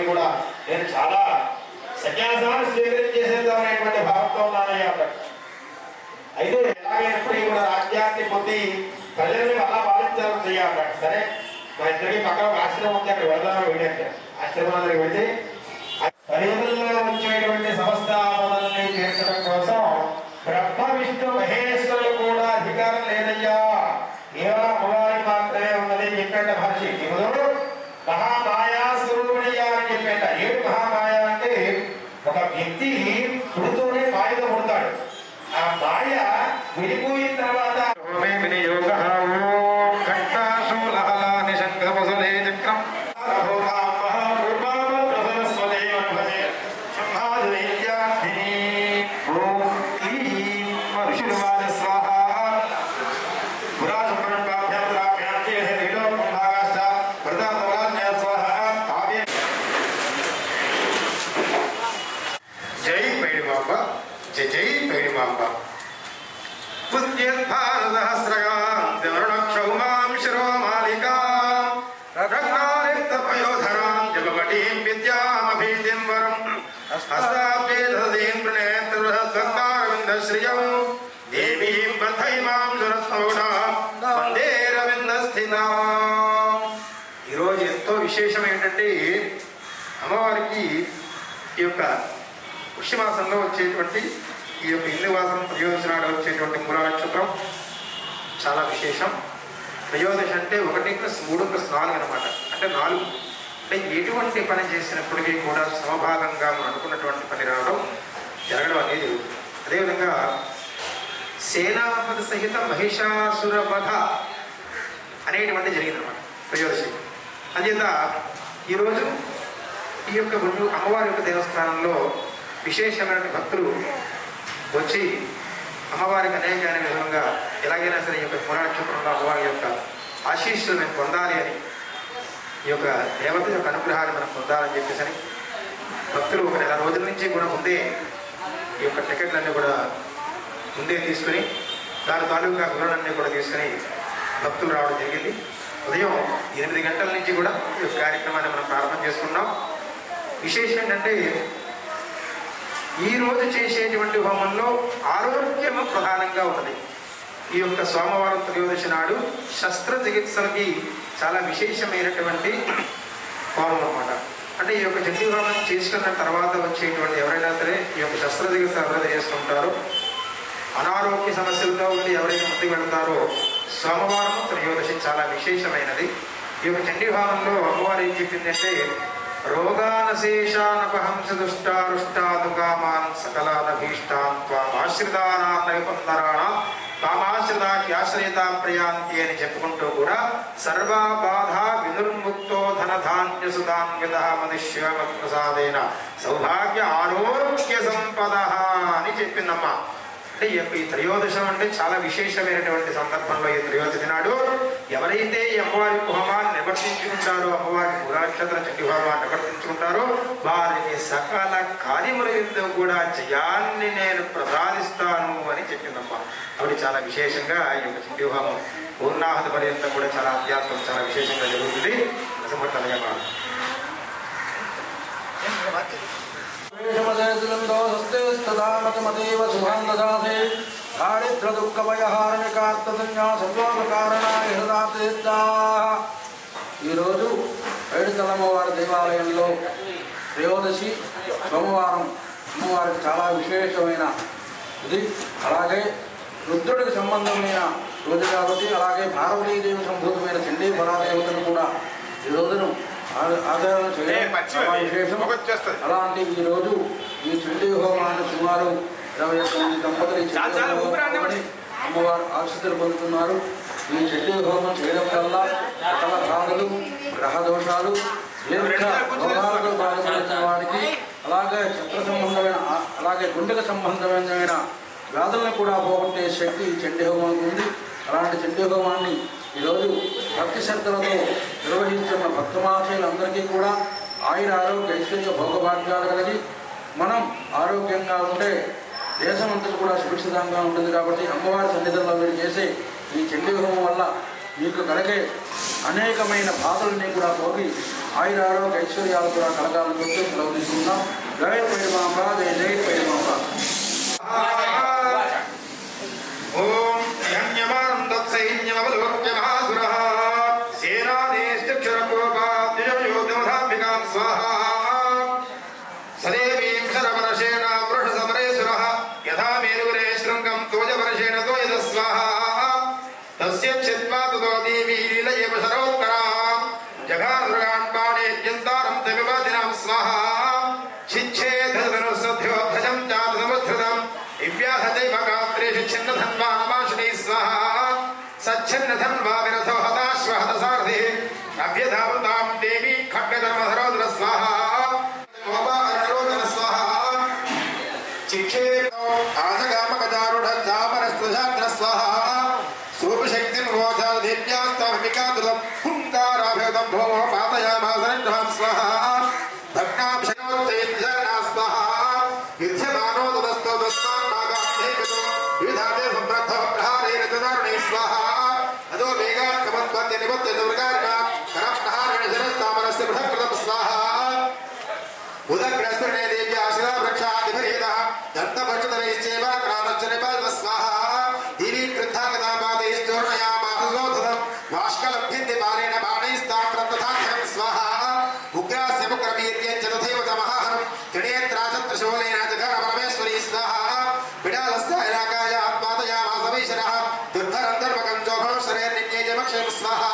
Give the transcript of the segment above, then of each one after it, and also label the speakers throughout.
Speaker 1: కూడా నేను చాలా సన్యాసాన్ని స్వీకరించేసేద్దామనేటువంటి భావంతో ఉన్నానయ్యా. అయితే ఎలాగైనప్పటికీ కూడా రాజ్యాన్ని పొంది ప్రజల్ని అలా పాలించాలని చేయాలి. సరే మా ఇద్దరికి పక్కన ఒక ఆశ్రమం ఉంది, అక్కడ వెళ్దామని వెళ్ళాక ఆశ్రమానికి వెళ్తే పరిధిలో వచ్చేటువంటి సమస్త ఆపదల్ని తీర్చడం కోసం బ్రహ్మ విష్ణు మహేశ్వరులు కూడా అధికారం లేదయ్యా, కేవలం అమ్మవారికి మాత్రమే ఉన్నది చెప్పేట మహర్షి. ఇప్పుడు మహామాయా స్వరూపిణయ్యా అని చెప్పేట. ఏడు మహామాయ అంటే ఒక వ్యక్తి పుడుతూనే మాయగా పుడతాడు. ఆ మాయ విడిపోయిన తర్వాత ఈరోజు ఎంతో విశేషం ఏంటంటే అమ్మవారికి ఈ యొక్క పుష్యమాసంలో వచ్చేటువంటి ఈ యొక్క ఇల్లువాసం త్రయోదశి నాడు వచ్చేటువంటి మూల నక్షత్రం చాలా విశేషం. త్రయోదశి అంటే 1+3+4 అనమాట. అంటే 4. అంటే ఎటువంటి పని చేసినప్పటికీ కూడా సమభాగంగా మనం అనుకున్నటువంటి పని రావడం జరగడం అనేది. అదేవిధంగా సేనాపతి సహిత మహిషాసుర వధ అనేటువంటి జరిగిందనమాట త్రయోదశి. అంచేత ఈరోజు ఈ యొక్క అమ్మవారి యొక్క దేవస్థానంలో విశేషమైన భక్తులు వచ్చి అమ్మవారికి అనేకమైన విధంగా ఎలాగైనా సరే ఈ యొక్క పురాణక్షేత్రంలో అమ్మవారి యొక్క ఆశీస్సులు మేము పొందాలి అని, ఈ యొక్క దేవత యొక్క అనుగ్రహాన్ని మనం పొందాలని చెప్పేసి అని భక్తులు ఒక నెల రోజుల నుంచి కూడా ముందే ఈ యొక్క టికెట్లన్నీ కూడా ముందే తీసుకుని దాని తాలూకా వివరణన్నీ కూడా తీసుకుని భక్తులు రావడం జరిగింది. ఉదయం 8 గంటల నుంచి కూడా ఈ యొక్క కార్యక్రమాన్ని మనం ప్రారంభం చేసుకున్నాం. విశేషం ఏంటంటే ఈరోజు చేసేటువంటి హోమంలో ఆరోగ్యము ప్రధానంగా ఉన్నది. ఈ యొక్క సోమవారం త్రయోదశి నాడు శస్త్రచికిత్సలకి చాలా విశేషమైనటువంటి హోమం అన్నమాట. అంటే ఈ యొక్క చండీ హోమం చేసుకున్న తర్వాత వచ్చేటువంటి ఎవరైనా సరే ఈ యొక్క శస్త్రచికిత్స ఎవరైతే చేసుకుంటారో, అనారోగ్య సమస్యలతో ఉండి ఎవరైతే ముందుకు వెళ్తారో సోమవారం త్రయోదశి చాలా విశేషమైనది. ఈ యొక్క చండీ హోమంలో అమ్మవారు ఏం చెప్పిందంటే రోగానశేషానపహంస దుష్టారుష్టాదుకామాన్ సకలానభీష్టాన్ త్వామాశ్రితానాన్న విపందరాణ తామాశ్రితాఖ్యాశ్రయతా ప్రయాంతి అని చెప్పుకుంటూ కూడా సర్వబాధ వినుర్ముక్తో ధనధాన్యసుధాన్విత మనుష్యమత్ప్రసాదేన సౌభాగ్య ఆరోగ్య సంపద అని చెప్పిందమ్మా. అంటే ఈ త్రయోదశం అంటే చాలా విశేషమైనటువంటి సందర్భంలో ఈ త్రయోదశి నాడు ఎవరైతే ఈ అమ్మవారి హోమాన్ని నివర్తించుకుంటారో, అమ్మవారి మూలాక్షత్ర చండీ హోమాన్ని నివర్తించుకుంటారో వారిని సకల కార్యముల ఎందు కూడా జయాన్ని నేను ప్రసాదిస్తాను అని చెప్పిందమ్మా. అవి చాలా విశేషంగా ఈ యొక్క చండీ హోమం పూర్ణాహుతి పర్యంతం కూడా చాలా అధ్యాత్మం చాలా విశేషంగా జరుగుతుంది.
Speaker 2: ఈరోజు పైడితల్లమ్మవారి దేవాలయంలో త్రయోదశి సోమవారం అమ్మవారికి చాలా విశేషమైన ఇది. అలాగే రుద్రుడికి సంబంధమైన రోజు కాబట్టి అలాగే పార్వతీదేవి సంభూతమైన చండీ పరాదేవతను కూడా ఈ రోజును ఆధారణ చేయడం విశేషం. అలాంటి ఈరోజు ఈ చండీ హోమాన్ని సుమారు 21 మంది దంపతులు అమ్మవారు ఆశీస్సులు పొందుతున్నారు. ఈ చండీ హోమం చేయడం వల్ల సకల బాధలు, గ్రహ దోషాలు, రోగాలకు బాధపడుతున్న వారికి అలాగే చక్ర సంబంధమైన అలాగే గుండెకు సంబంధమైన వ్యాధులను కూడా పోగొట్టే శక్తి ఈ చండీ హోమానికి ఉంది. అలాంటి చండీ హోమాన్ని ఈరోజు భక్తి శ్రద్ధలతో నిర్వహిస్తున్న భక్తమాశయులందరికీ కూడా ఆయుర ఆరోగ్య ఐశ్వర్య భోగభాగ్యాలు కలిగి మనం ఆరోగ్యంగా ఉంటే దేశమంతా కూడా సురక్షితంగా ఉంటుంది. కాబట్టి అమ్మవారి సన్నిధిలో మీరు చేసే ఈ చండీ హోమం వల్ల మీకు కలిగే అనేకమైన బాధల్ని కూడా పోగి ఆయుర ఆరోగ్య ఐశ్వర్యాలు కూడా కలగాలని చెప్పి సెలవు తీసుకుంటాం. జై పైడిమాంబ, జై జై పైడిమాంబ.
Speaker 1: ఓం ధన్యవాదం తత్సైన్యమవలోక్య మహాసురః సేనానేష్టక్షరకోపాద్యుయోధమధాంబికాం స్వాహా సదేవీం శరవరషేణ వృషసమరేసురః యథా మేరురే శృంగం తోజవరషేణ తోయద స్వాహా తస్య చిత్వా తదో దేవీ లీలయేవ శరోత్తరాం జగాదుర్గాణ్పాణేద్యంతారం తవివాదినాం స్వాహా శిచ్ఛేధనుసధ్యోధ్వజం చాతసముద్ధృతం దివ్యాహదైవగాత్రేషు ఛిన్నధన్వా నమాశునై స్వాహా సచ్ఛిన్నధన్వా విరథో హతాశ్వహతసారథి అభ్యధావతాం దేవీ ఖడ్గధర్మధరోదర స్వాహా మోపారణరోదన స్వాహా చిక్షేతో ఆజగామగజారుఢామరస్పృశాగ్ర స్వాహా సోపశక్తిం వోచాదివ్యాస్తమికాతులం హుంకారాభేదం భోమో పాతయామాసనగ్రహం స్వాహా భగ్నాభిషణోత్తేజ్జనా స్వాహా యుధ్యమానో తదస్తో తస్మాన్నాగాధేకతో విధాతే సంప్రద్ధ ప్రహారేణ తదారుణై స్వాహా అదో వేగాత్కమత్పత్య నిపత్య దుర్గార్గా కరప్రహారేణ శరస్తామరస్య బృహత్కృతం స్వాహా ఉదగ్రస్తనే దేవ్యా శిలావృక్షాదిభరేద దత్తభక్షతరైశ్చేవ క్రామచ్చనిపాద స్వాహా దివి కృత్తాగదాపాదైశ్చోర్ణయామాహోధనం వాష్కలభ్యంతి బాణేన బాణైస్తాం ప్రతథాక్షరం స్వాహా ఉగ్రాస్య ముగ్రవీర్యంచ తథైవ చ మహాహరం త్రినేత్రాచత్రశూలేన జఘన పరమేశ్వరీ స్వాహా విడాలస్య ఐరాకాయ ఆత్మాతయామాసవైశరః దుర్ధరం ధర్మకం చోభం శరేర్నిత్యేజమక్షయం స్వాహా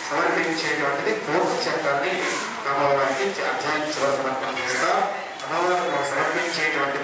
Speaker 1: సమర్పించేటువంటిది పూర్తి చట్టాన్ని అమ్మవారికి అధ్యాయం సమర్పణ చేస్తాం. అమ్మవారికి సమర్పించేటువంటి